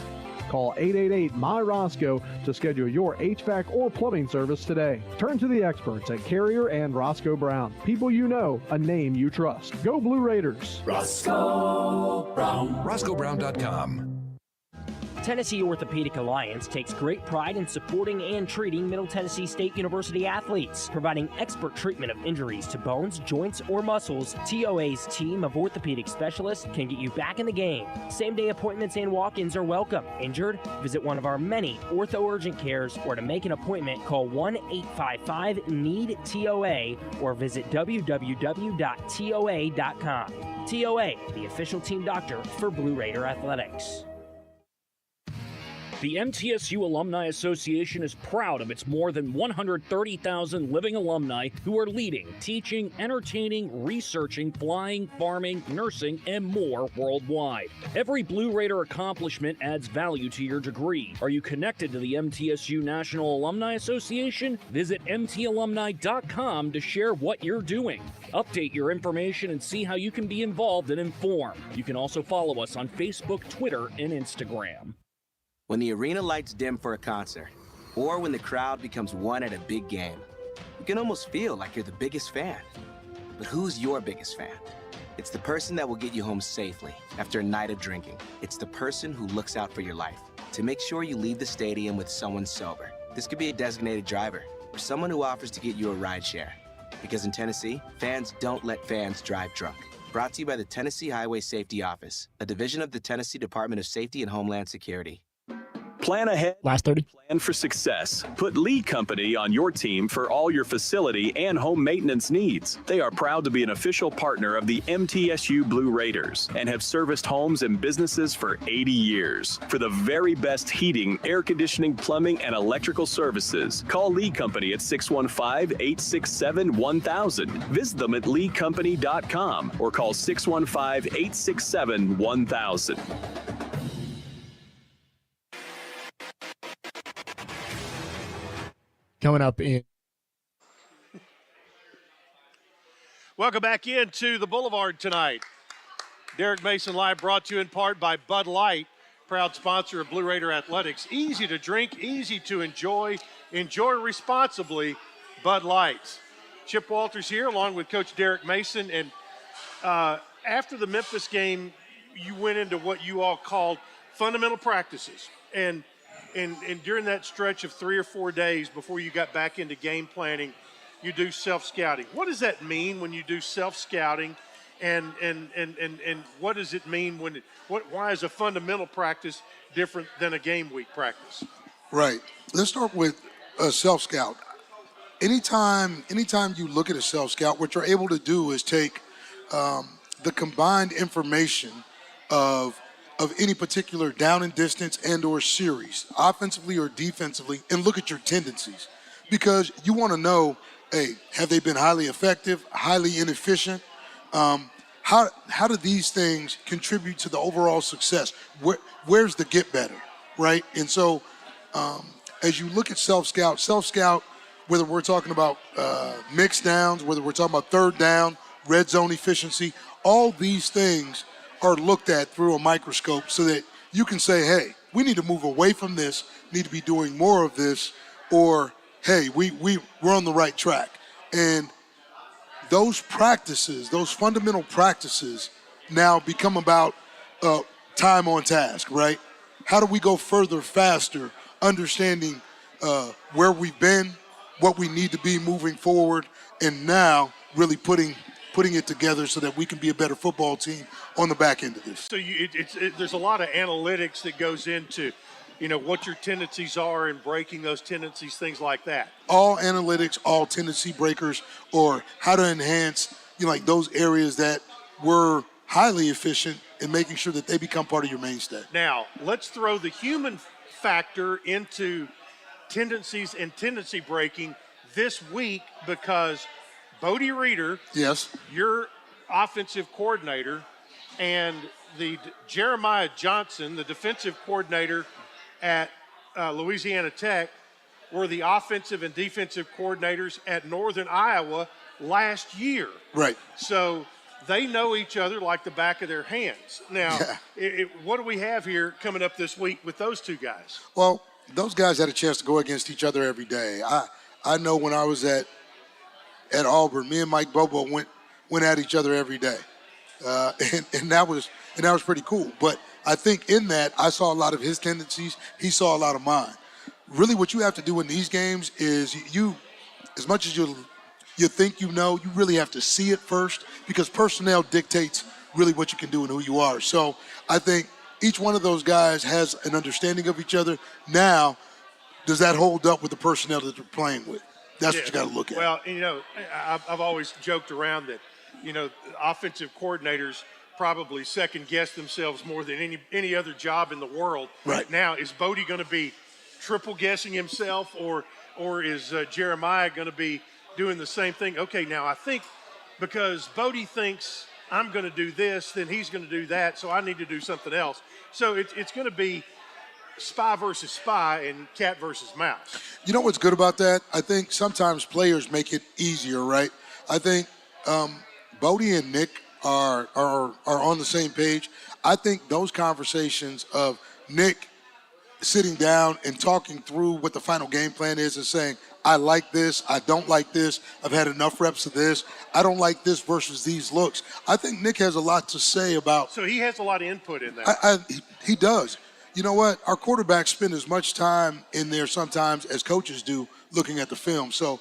Call 888-MY-ROSCOE to schedule your HVAC or plumbing service today. Turn to the experts at Carrier and Roscoe Brown. People you know, a name you trust. Go Blue Raiders. Roscoe Brown. RoscoeBrown.com. Tennessee Orthopedic Alliance takes great pride in supporting and treating Middle Tennessee State University athletes. Providing expert treatment of injuries to bones, joints, or muscles, TOA's team of orthopedic specialists can get you back in the game. Same-day appointments and walk-ins are welcome. Injured? Visit one of our many ortho urgent cares, or to make an appointment, call 1-855-NEED-TOA or visit www.toa.com. TOA, the official team doctor for Blue Raider Athletics. The MTSU Alumni Association is proud of its more than 130,000 living alumni who are leading, teaching, entertaining, researching, flying, farming, nursing, and more worldwide. Every Blue Raider accomplishment adds value to your degree. Are you connected to the MTSU National Alumni Association? Visit mtalumni.com to share what you're doing. Update your information and see how you can be involved and informed. You can also follow us on Facebook, Twitter, and Instagram. When the arena lights dim for a concert, or when the crowd becomes one at a big game, you can almost feel like you're the biggest fan. But who's your biggest fan? It's the person that will get you home safely after a night of drinking. It's the person who looks out for your life to make sure you leave the stadium with someone sober. This could be a designated driver or someone who offers to get you a ride share. Because in Tennessee, fans don't let fans drive drunk. Brought to you by the Tennessee Highway Safety Office, a division of the Tennessee Department of Safety and Homeland Security. Plan ahead. Last 30. Plan for success. Put Lee Company on your team for all your facility and home maintenance needs. They are proud to be an official partner of the MTSU Blue Raiders and have serviced homes and businesses for 80 years. For the very best heating, air conditioning, plumbing, and electrical services, call Lee Company at 615-867-1000. Visit them at leecompany.com or call 615-867-1000. Coming up in. Welcome back into the Boulevard tonight. Derek Mason Live brought to you in part by Bud Light, proud sponsor of Blue Raider Athletics. Easy to drink, easy to enjoy. Enjoy responsibly, Bud Light. Chip Walters here along with Coach Derek Mason. And after the Memphis game, you went into what you all called fundamental practices. And during that stretch of 3 or 4 days before you got back into game planning, you do self-scouting. What does that mean when you do self-scouting? And what does it mean why is a fundamental practice different than a game week practice? Right. Let's start with a self-scout. Anytime you look at a self-scout, what you're able to do is take the combined information of any particular down and distance and or series, offensively or defensively, and look at your tendencies. Because you want to know, hey, have they been highly effective, highly inefficient? How do these things contribute to the overall success? Where's the get better, right? And so as you look at self-scout, whether we're talking about mixed downs, whether we're talking about third down, red zone efficiency, all these things are looked at through a microscope so that you can say, hey, we need to move away from this, need to be doing more of this, or, hey, we're on the right track. And those practices, those fundamental practices now become about time on task, right? How do we go further, faster, understanding where we've been, what we need to be moving forward, and now really putting it together so that we can be a better football team on the back end of this. So there's a lot of analytics that goes into, what your tendencies are and breaking those tendencies, things like that. All analytics, all tendency breakers, or how to enhance, like those areas that were highly efficient and making sure that they become part of your mainstay. Now, let's throw the human factor into tendencies and tendency breaking this week because Bodie Reeder, yes, your offensive coordinator, and the Jeremiah Johnson, the defensive coordinator at Louisiana Tech, were the offensive and defensive coordinators at Northern Iowa last year. Right. So they know each other like the back of their hands. Now, what do we have here coming up this week with those two guys? Well, those guys had a chance to go against each other every day. I know when I was at Auburn, me and Mike Bobo went at each other every day, and that was pretty cool. But I think in that I saw a lot of his tendencies. He saw a lot of mine. Really, what you have to do in these games is you, as much as you think you know, you really have to see it first because personnel dictates really what you can do and who you are. So I think each one of those guys has an understanding of each other. Now, does that hold up with the personnel that they're playing with? That's what you got to look at. Well, I've always joked around that, offensive coordinators probably second guess themselves more than any other job in the world. Right. Now, is Bodie going to be triple guessing himself or is Jeremiah going to be doing the same thing? Okay, now I think because Bodie thinks I'm going to do this, then he's going to do that, so I need to do something else. So it's going to be spy versus spy and cat versus mouse. You know what's good about that? I think sometimes players make it easier, right? I think Bodie and Nick are on the same page. I think those conversations of Nick sitting down and talking through what the final game plan is and saying, I like this, I don't like this, I've had enough reps of this, I don't like this versus these looks. I think Nick has a lot to say about. So he has a lot of input in that. He does. You know what? Our quarterbacks spend as much time in there sometimes as coaches do looking at the film. So,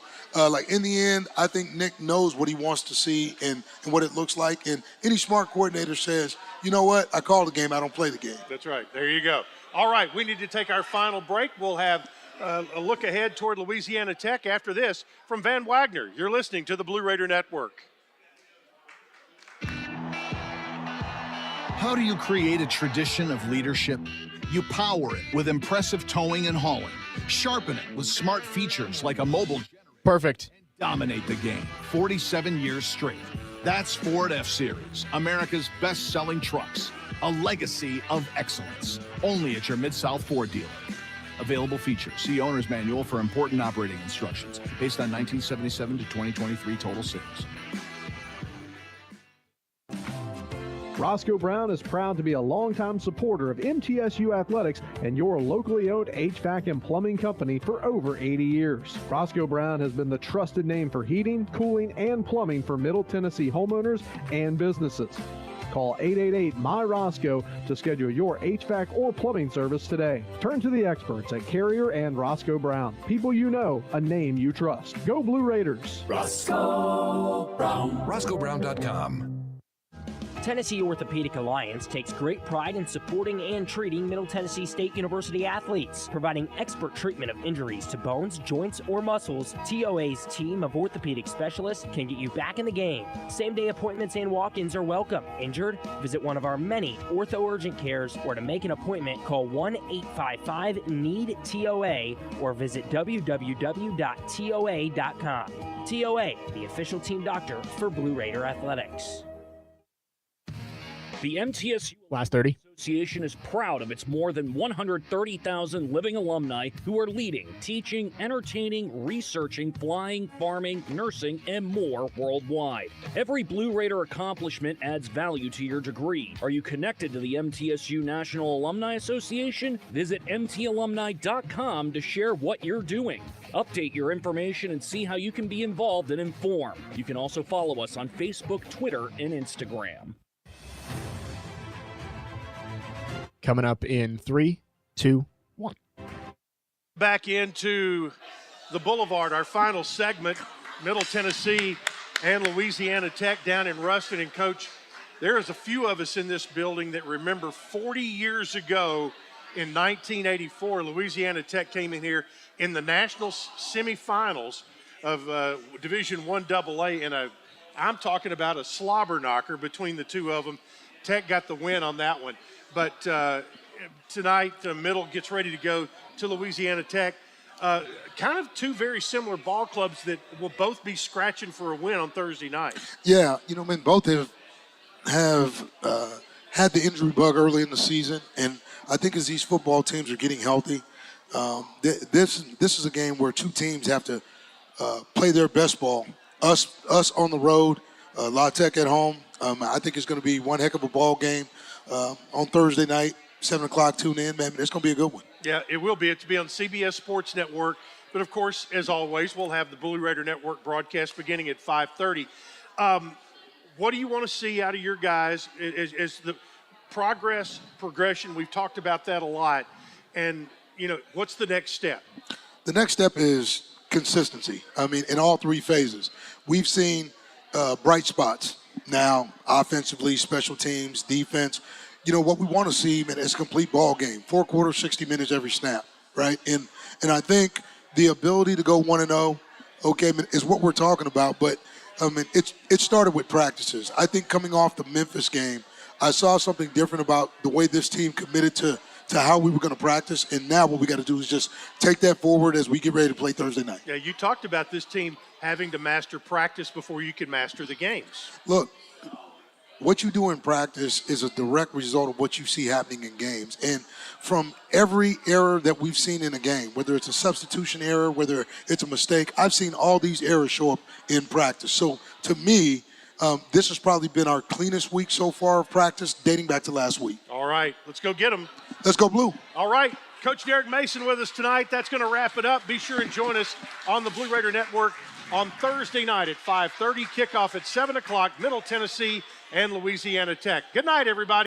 in the end, I think Nick knows what he wants to see and what it looks like. And any smart coordinator says, you know what? I call the game, I don't play the game. That's right. There you go. All right, we need to take our final break. We'll have a look ahead toward Louisiana Tech after this from Van Wagner. You're listening to the Blue Raider Network. How do you create a tradition of leadership? You power it with impressive towing and hauling. Sharpen it with smart features like a mobile generator. Perfect. Dominate the game 47 years straight. That's Ford F-Series, America's best-selling trucks. A legacy of excellence. Only at your Mid-South Ford dealer. Available features. See Owner's Manual for important operating instructions. Based on 1977 to 2023 total sales. Roscoe Brown is proud to be a longtime supporter of MTSU Athletics and your locally owned HVAC and plumbing company for over 80 years. Roscoe Brown has been the trusted name for heating, cooling, and plumbing for Middle Tennessee homeowners and businesses. Call 888-MY-ROSCOE to schedule your HVAC or plumbing service today. Turn to the experts at Carrier and Roscoe Brown. People you know, a name you trust. Go Blue Raiders. Roscoe Brown. RoscoeBrown.com. Tennessee Orthopedic Alliance takes great pride in supporting and treating Middle Tennessee State University athletes. Providing expert treatment of injuries to bones, joints, or muscles, TOA's team of orthopedic specialists can get you back in the game. Same-day appointments and walk-ins are welcome. Injured? Visit one of our many ortho urgent cares, or to make an appointment, call 1-855-NEED-TOA or visit www.toa.com. TOA, the official team doctor for Blue Raider Athletics. The MTSU Last 30. Association is proud of its more than 130,000 living alumni who are leading, teaching, entertaining, researching, flying, farming, nursing, and more worldwide. Every Blue Raider accomplishment adds value to your degree. Are you connected to the MTSU National Alumni Association? Visit mtalumni.com to share what you're doing. Update your information and see how you can be involved and informed. You can also follow us on Facebook, Twitter, and Instagram. Coming up in 3, 2, 1. Back into the Boulevard, our final segment, Middle Tennessee and Louisiana Tech down in Ruston. And Coach, there's a few of us in this building that remember 40 years ago in 1984, Louisiana Tech came in here in the national semifinals of Division I AA, and I'm talking about a slobber knocker between the two of them. Tech got the win on that one. But tonight, the Middle gets ready to go to Louisiana Tech. Kind of two very similar ball clubs that will both be scratching for a win on Thursday night. Yeah, both have had the injury bug early in the season, and I think as these football teams are getting healthy, this is a game where two teams have to play their best ball. Us on the road, La Tech at home. I think it's going to be one heck of a ball game. On Thursday night, 7 o'clock, tune in, man. It's going to be a good one. Yeah, it will be. It's be on CBS Sports Network. But, of course, as always, we'll have the Blue Raider Network broadcast beginning at 5:30. What do you want to see out of your guys as the progression? We've talked about that a lot. And, what's the next step? The next step is consistency. In all three phases. We've seen bright spots. Now, offensively, special teams, defense, what we want to see, man, is a complete ball game. 4 quarters, 60 minutes every snap, right? And I think the ability to go 1-0, okay, is what we're talking about. But, it started with practices. I think coming off the Memphis game, I saw something different about the way this team committed to how we were going to practice. And now what we got to do is just take that forward as we get ready to play Thursday night. Yeah, you talked about this team having to master practice before you can master the games. Look, what you do in practice is a direct result of what you see happening in games. And from every error that we've seen in a game, whether it's a substitution error, whether it's a mistake, I've seen all these errors show up in practice. So to me, this has probably been our cleanest week so far of practice dating back to last week. All right, let's go get them. Let's go Blue. All right, Coach Derek Mason with us tonight. That's going to wrap it up. Be sure and join us on the Blue Raider Network on Thursday night at 5:30. Kickoff at 7 o'clock, Middle Tennessee and Louisiana Tech. Good night, everybody.